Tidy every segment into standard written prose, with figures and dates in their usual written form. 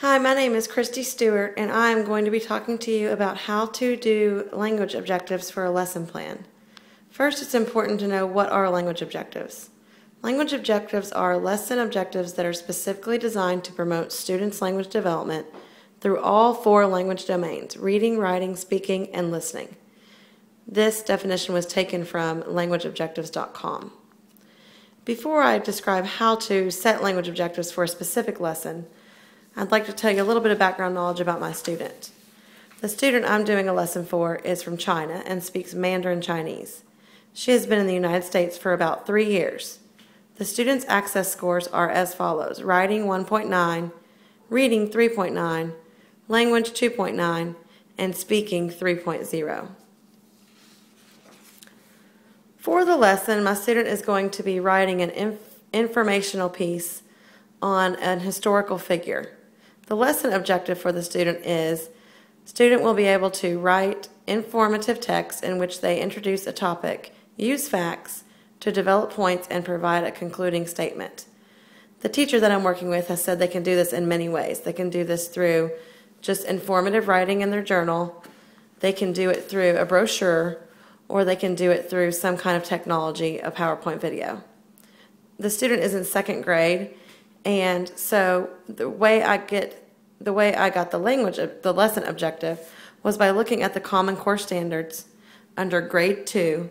Hi, my name is Kristy Stewart, and I am going to be talking to you about how to do language objectives for a lesson plan. First, it's important to know what are language objectives. Language objectives are lesson objectives that are specifically designed to promote students' language development through all 4 language domains: reading, writing, speaking, and listening. This definition was taken from languageobjectives.com. Before I describe how to set language objectives for a specific lesson, I'd like to tell you a little bit of background knowledge about my student. The student I'm doing a lesson for is from China and speaks Mandarin Chinese. She has been in the United States for about 3 years. The student's access scores are as follows: writing 1.9, reading 3.9, language 2.9, and speaking 3.0. For the lesson, my student is going to be writing an informational piece on an historical figure. The lesson objective for the student will be able to write informative text in which they introduce a topic, use facts to develop points, and provide a concluding statement. The teacher that I'm working with has said they can do this in many ways. They can do this through just informative writing in their journal. They can do it through a brochure, or they can do it through some kind of technology, a PowerPoint video. The student is in 2nd grade, and so the way I got the lesson objective was by looking at the Common Core Standards under Grade 2.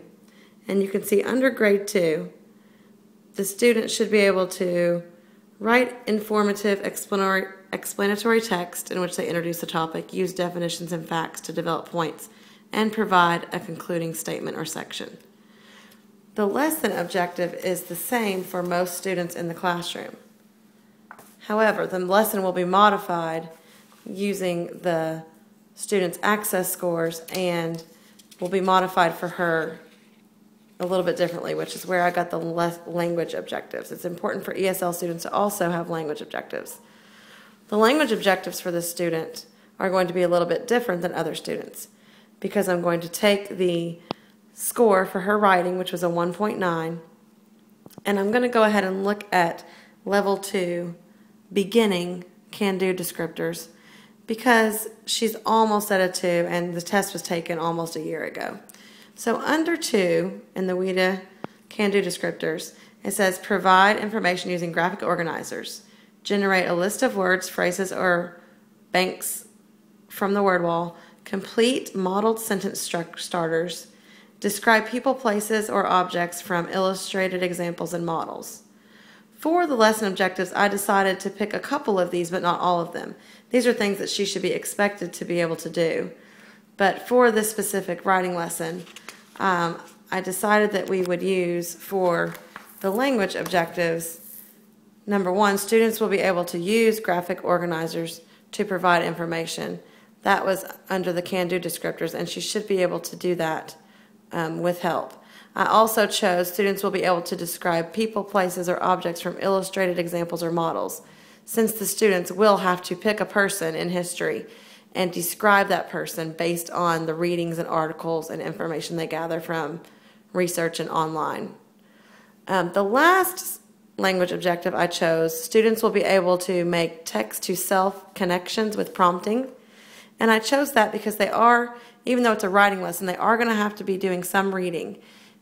And you can see under Grade 2, the student should be able to write informative explanatory text in which they introduce a topic, use definitions and facts to develop points, and provide a concluding statement or section. The lesson objective is the same for most students in the classroom. However, the lesson will be modified using the student's access scores and will be modified for her a little bit differently, which is where I got the language objectives. It's important for ESL students to also have language objectives. The language objectives for this student are going to be a little bit different than other students because I'm going to take the score for her writing, which was a 1.9, and I'm going to go ahead and look at Level 2 beginning can-do descriptors because she's almost at a 2 and the test was taken almost a year ago. So under 2 in the WIDA can-do descriptors, it says provide information using graphic organizers, generate a list of words, phrases, or banks from the word wall, complete modeled sentence starters, describe people, places, or objects from illustrated examples and models. For the lesson objectives, I decided to pick a couple of these, but not all of them. These are things that she should be expected to be able to do. But for this specific writing lesson, I decided that we would use for the language objectives, number 1, students will be able to use graphic organizers to provide information. That was under the can-do descriptors, and she should be able to do that with help. I also chose students will be able to describe people, places, or objects from illustrated examples or models, since the students will have to pick a person in history and describe that person based on the readings and articles and information they gather from research and online. The last language objective I chose, students will be able to make text-to-self connections with prompting. And I chose that because they are, even though it's a writing lesson, they are going to have to be doing some reading.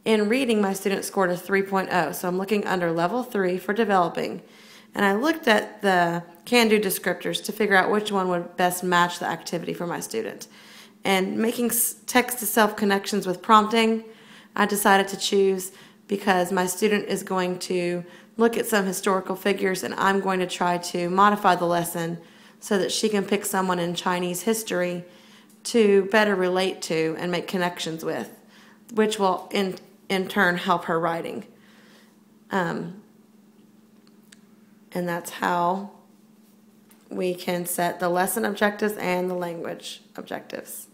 In reading, my student scored a 3.0, so I'm looking under Level 3 for developing. And I looked at the can-do descriptors to figure out which one would best match the activity for my student. And making text-to-self connections with prompting, I decided to choose because my student is going to look at some historical figures, and I'm going to try to modify the lesson so that she can pick someone in Chinese history to better relate to and make connections with, which will in turn help her writing. And that's how we can set the lesson objectives and the language objectives.